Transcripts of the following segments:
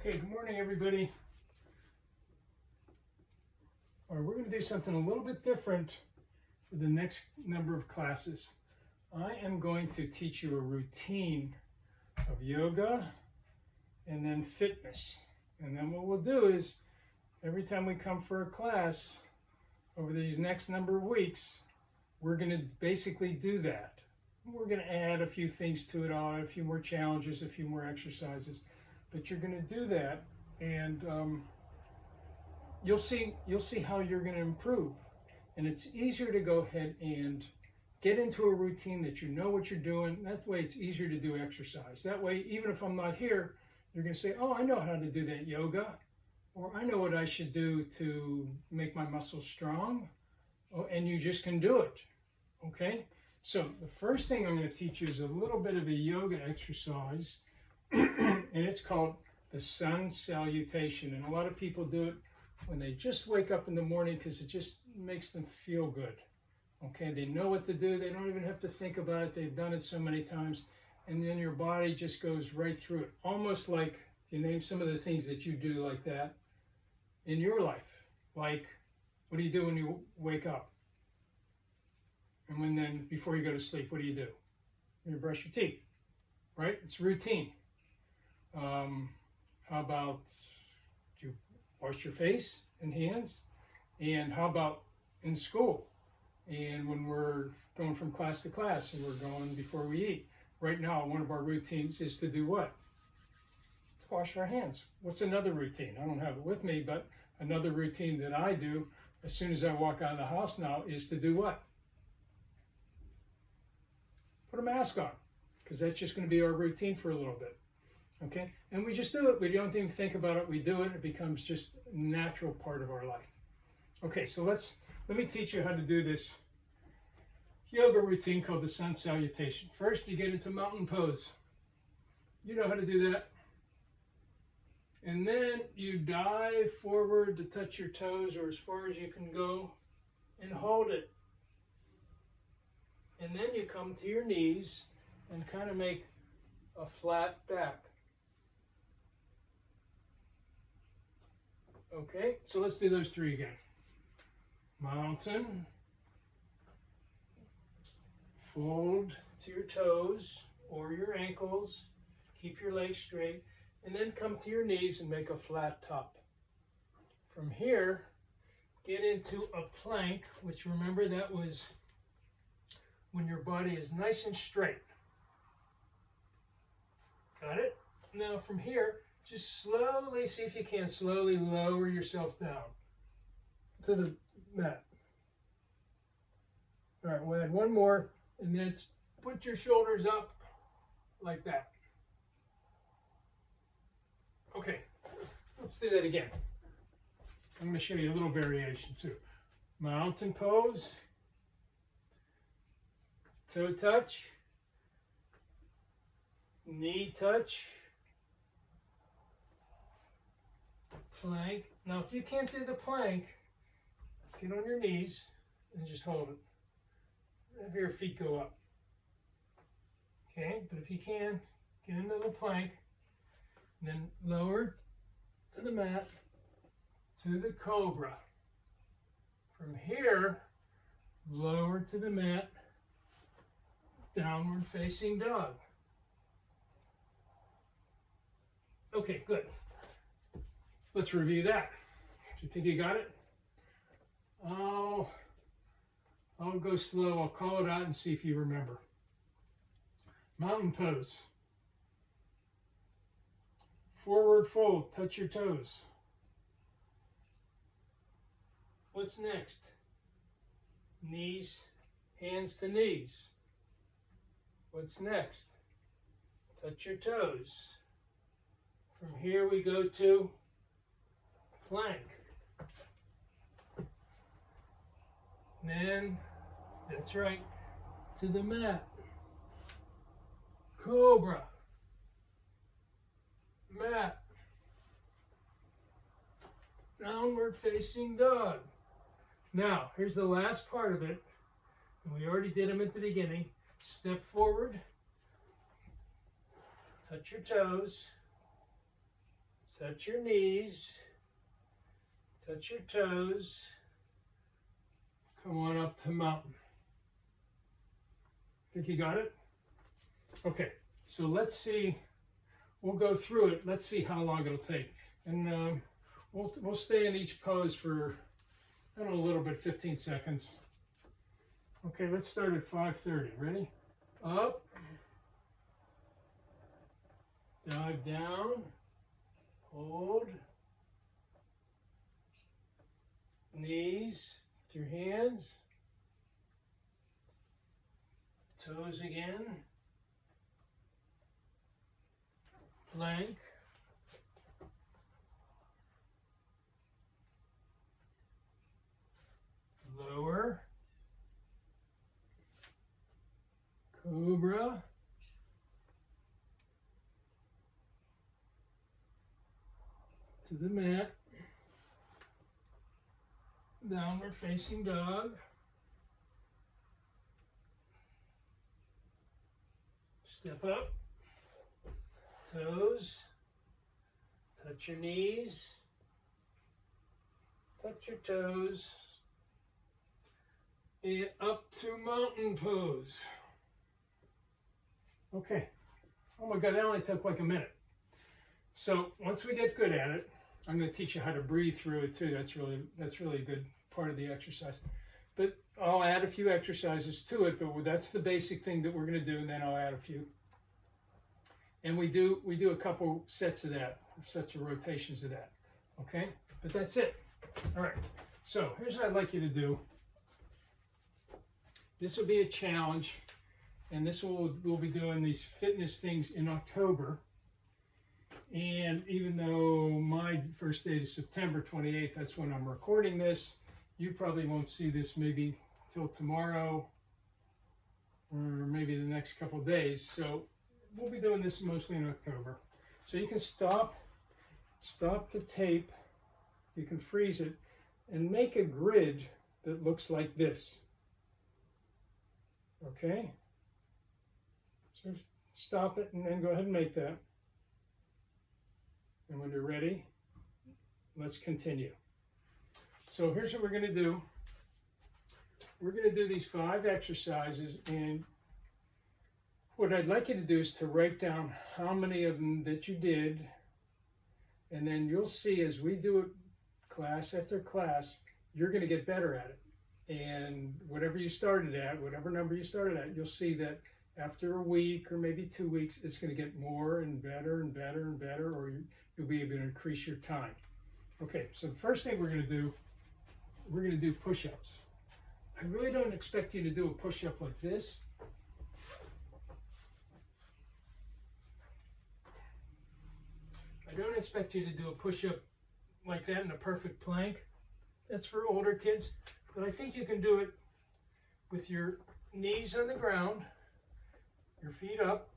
Okay, good morning, everybody. All right, we're going to do something a little bit different for the next number of classes. I am going to teach you a routine of yoga and then fitness. And then what we'll do is every time we come for a class over these next number of weeks, we're going to basically do that. We're going to add a few things to it, a few more challenges, a few more exercises. But you're going to do that, and you'll see how you're going to improve. And it's easier to go ahead and get into a routine that you know what you're doing. That way it's easier to do exercise. That way, even if I'm not here, you're going to say, oh, I know how to do that yoga, or I know what I should do to make my muscles strong, and you just can do it, okay? So the first thing I'm going to teach you is a little bit of a yoga exercise, and it's called the sun salutation. And a lot of people do it when they just wake up in the morning because it just makes them feel good. Okay, they know what to do. They don't even have to think about it. They've done it so many times. And then your body just goes right through it. Almost like, you name some of the things that you do like that in your life. Like, what do you do when you wake up? And then before you go to sleep, what do? You brush your teeth, right? It's routine. How about you wash your face and hands? And how about in school? And when we're going from class to class and we're going before we eat. Right now, one of our routines is to do what? To wash our hands. What's another routine? I don't have it with me, but another routine that I do as soon as I walk out of the house now is to do what? Put a mask on, because that's just going to be our routine for a little bit. Okay? And we just do it. We don't even think about it. We do it. It becomes just a natural part of our life. Okay, so let me teach you how to do this yoga routine called the sun salutation. First, you get into mountain pose. You know how to do that. And then you dive forward to touch your toes or as far as you can go and hold it. And then you come to your knees and kind of make a flat back. Okay, so let's do those three again. Mountain, fold to your toes or your ankles, keep your legs straight, and then come to your knees and make a flat top. From here, get into a plank, which remember that was when your body is nice and straight. Got it? Now from here, just slowly, see if you can, slowly lower yourself down to the mat. All right, we'll add one more, and then put your shoulders up like that. Okay, let's do that again. I'm going to show you a little variation too. Mountain pose, toe touch, knee touch, plank. Now, if you can't do the plank, get on your knees and just hold it. Have your feet go up. Okay, but if you can, get into the plank, and then lower to the mat, to the cobra. From here, lower to the mat, downward facing dog. Okay, good. Let's review that. Do you think you got it? I'll go slow. I'll call it out and see if you remember. Mountain pose. Forward fold. Touch your toes. What's next? Knees, hands to knees. What's next? Touch your toes. From here we go to plank. Then, that's right, to the mat. Cobra. Mat. Downward facing dog. Now, here's the last part of it. And we already did them at the beginning. Step forward. Touch your toes. touch your knees, touch your toes, come on up to mountain. Think you got it? Okay, so let's see, we'll go through it, let's see how long it'll take. And we'll stay in each pose for, I don't know, a little bit, 15 seconds. Okay, let's start at 5:30. Ready? Up. Dive down. Hold. Knees with your hands. Toes again. Plank. Lower. Cobra. To the mat. Downward facing dog. Step up. Toes. Touch your knees. Touch your toes. And up to mountain pose. Okay. Oh my God, that only took like a minute. So once we get good at it, I'm going to teach you how to breathe through it too. That's really a good part of the exercise. But I'll add a few exercises to it, but that's the basic thing that we're going to do, and then I'll add a few. And we do a couple sets of that, sets of rotations of that. Okay? But that's it. All right. So here's what I'd like you to do. This will be a challenge, and we'll be doing these fitness things in October. And even though my first date is September 28th, that's when I'm recording this, you probably won't see this maybe till tomorrow or maybe the next couple of days. So we'll be doing this mostly in October. So you can stop the tape, you can freeze it, and make a grid that looks like this. Okay? So stop it and then go ahead and make that. And when you're ready, let's continue. So here's what we're going to do. We're going to do these 5 exercises, and what I'd like you to do is to write down how many of them that you did, and then you'll see as we do it class after class, you're going to get better at it. And whatever you started at, whatever number you started at, you'll see that after a week or maybe 2 weeks, it's going to get more and better and better and better, or you'll be able to increase your time. Okay, so the first thing we're going to do push-ups. I really don't expect you to do a push-up like this. I don't expect you to do a push-up like that in a perfect plank. That's for older kids. But I think you can do it with your knees on the ground, your feet up,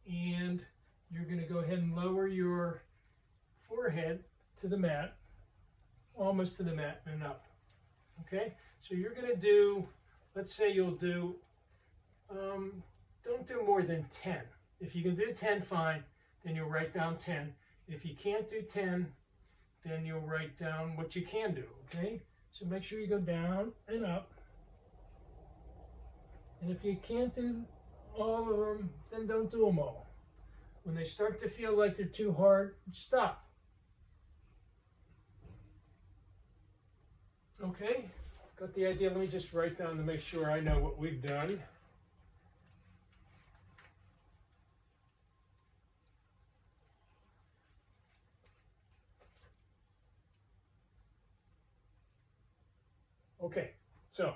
and you're going to go ahead and lower your forehead to the mat, almost to the mat and up. Okay? So you're going to do, let's say you'll do, don't do more than 10. If you can do 10, fine, then you'll write down 10. If you can't do 10, then you'll write down what you can do, okay? So make sure you go down and up. And if you can't do all of them, then don't do them all. When they start to feel like they're too hard, stop. Okay, got the idea? Let me just write down to make sure I know what we've done. Okay, so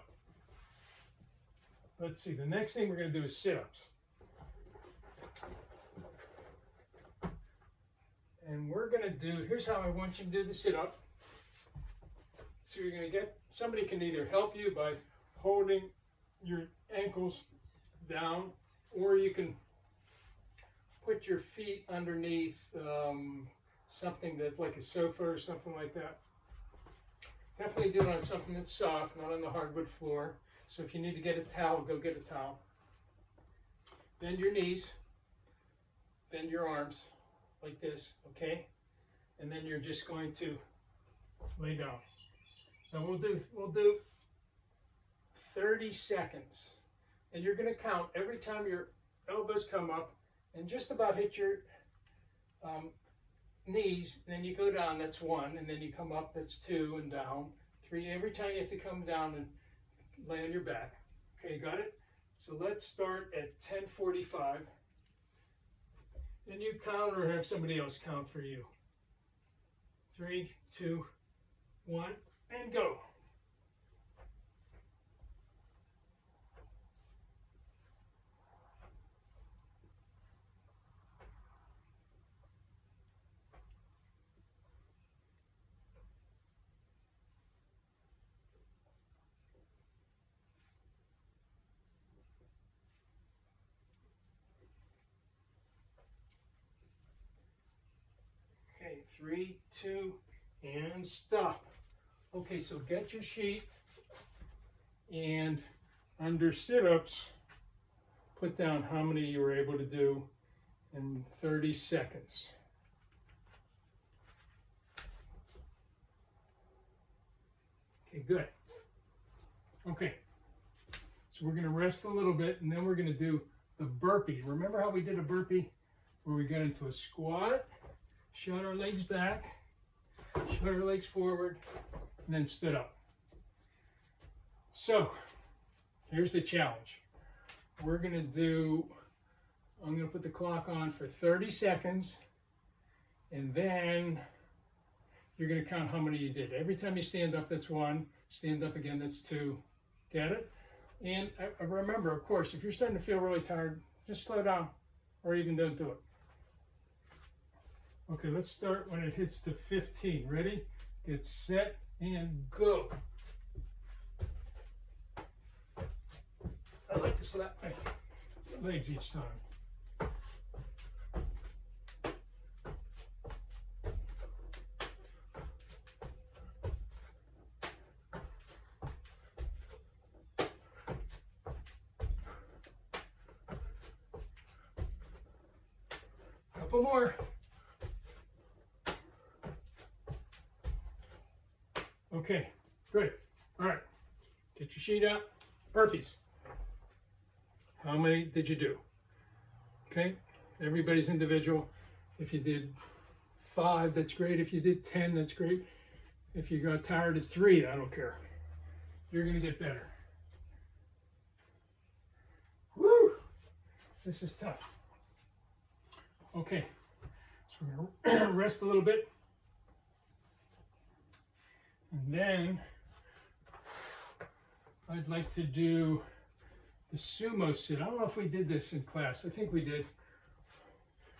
let's see. The next thing we're going to do is sit-ups. And we're going to do, here's how I want you to do the sit-up. So you're going to get, somebody can either help you by holding your ankles down, or you can put your feet underneath something that's like a sofa or something like that. Definitely do it on something that's soft, not on the hardwood floor. So if you need to get a towel, go get a towel. Bend your knees, bend your arms, like this, okay? And then you're just going to lay down. Now we'll do 30 seconds. And you're going to count every time your elbows come up and just about hit your knees. Then you go down, that's 1. And then you come up, that's 2, and down. 3. Every time you have to come down and lay on your back. Okay, got it? So let's start at 10:45. And you count or have somebody else count for you. 3, 2, 1, and go. Okay, 3, 2, and stop. Okay, so get your sheet, and under sit-ups, put down how many you were able to do in 30 seconds. Okay, good. Okay, so we're going to rest a little bit, and then we're going to do the burpee. Remember how we did a burpee where we got into a squat, shot our legs back, shot our legs forward, and then stood up. So here's the challenge. We're going to do, I'm going to put the clock on for 30 seconds, and then you're going to count how many you did. Every time you stand up, that's 1. Stand up again, that's 2. Get it? And remember, of course, if you're starting to feel really tired, just slow down or even don't do it. Okay, let's start when it hits to 15. Ready? Get set and go. I like to slap my legs each time. Couple more. Okay, good. All right, get your sheet out. Burpees. How many did you do? Okay, everybody's individual. If you did 5, that's great. If you did 10, that's great. If you got tired at 3, I don't care. You're gonna get better. Woo! This is tough. Okay, so we're gonna rest a little bit. And then I'd like to do the sumo sit. I don't know if we did this in class. I think we did.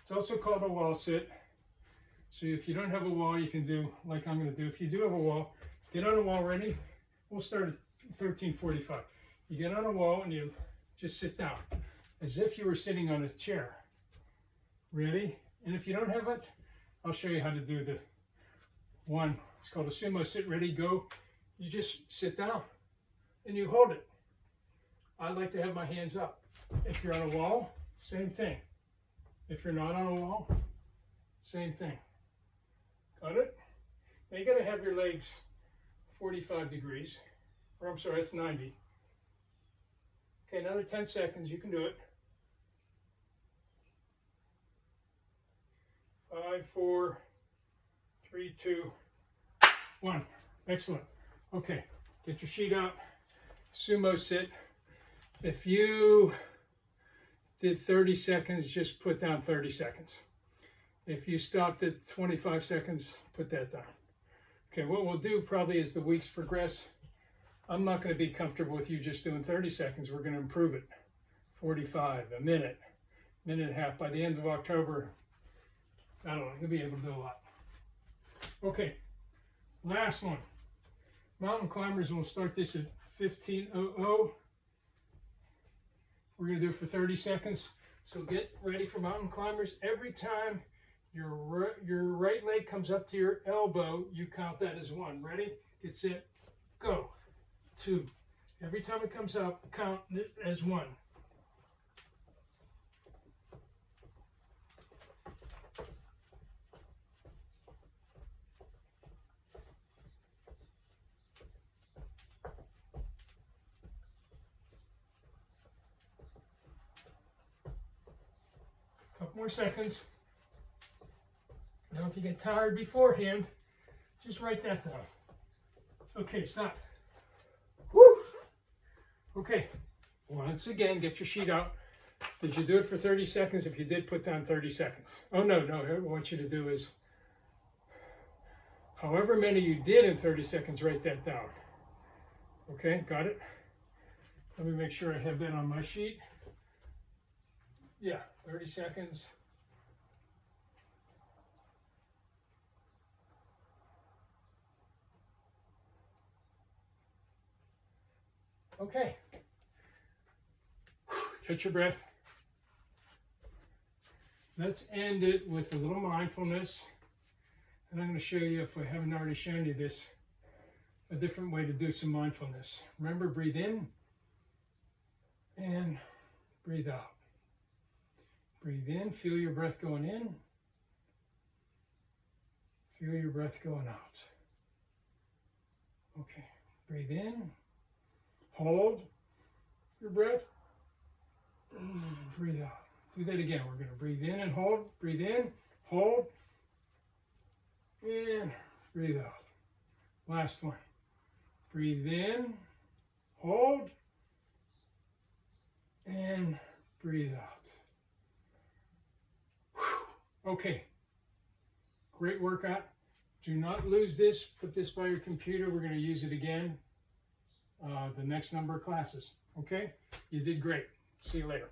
It's also called a wall sit. So if you don't have a wall, you can do like I'm going to do. If you do have a wall, get on a wall. Ready? We'll start at 13:45. You get on a wall and you just sit down as if you were sitting on a chair. Ready? And if you don't have it, I'll show you how to do the one. It's called a sumo sit. Ready, go. You just sit down and you hold it. I like to have my hands up. If you're on a wall, same thing. If you're not on a wall, same thing. Got it? Now you got to have your legs 45 degrees. Or I'm sorry, that's 90. Okay, another 10 seconds. You can do it. 5, 4, 3, 2, 1. Excellent. Okay, get your sheet out. Sumo sit. If you did 30 seconds, just put down 30 seconds. If you stopped at 25 seconds, put that down. Okay, what we'll do probably as the weeks progress, I'm not going to be comfortable with you just doing 30 seconds. We're going to improve it. 45, a minute, minute and a half. By the end of October, I don't know, you'll be able to do a lot. Okay, last one. Mountain climbers, and we'll start this at 15:00. We're going to do it for 30 seconds. So get ready for mountain climbers. Every time your right leg comes up to your elbow, you count that as 1. Ready? Get set, go. 2. Every time it comes up, count it as 1. couple more seconds. Now, if you get tired beforehand, just write that down. Okay, stop. Woo! Okay, once again, get your sheet out. Did you do it for 30 seconds? If you did, put down 30 seconds. Oh, no, what I want you to do is, however many you did in 30 seconds, write that down. Okay, got it? Let me make sure I have that on my sheet. Yeah, 30 seconds. Okay. Catch your breath. Let's end it with a little mindfulness. And I'm going to show you, if I haven't already shown you this, a different way to do some mindfulness. Remember, breathe in and breathe out. Breathe in, feel your breath going in. Feel your breath going out. Okay, breathe in, hold your breath, breathe out. Do that again. We're going to breathe in and hold, breathe in, hold, and breathe out. Last one. Breathe in, hold, and breathe out. Whew. Okay, great workout. Do not lose this. Put this by your computer. We're going to use it again the next number of classes. Okay? You did great. See you later.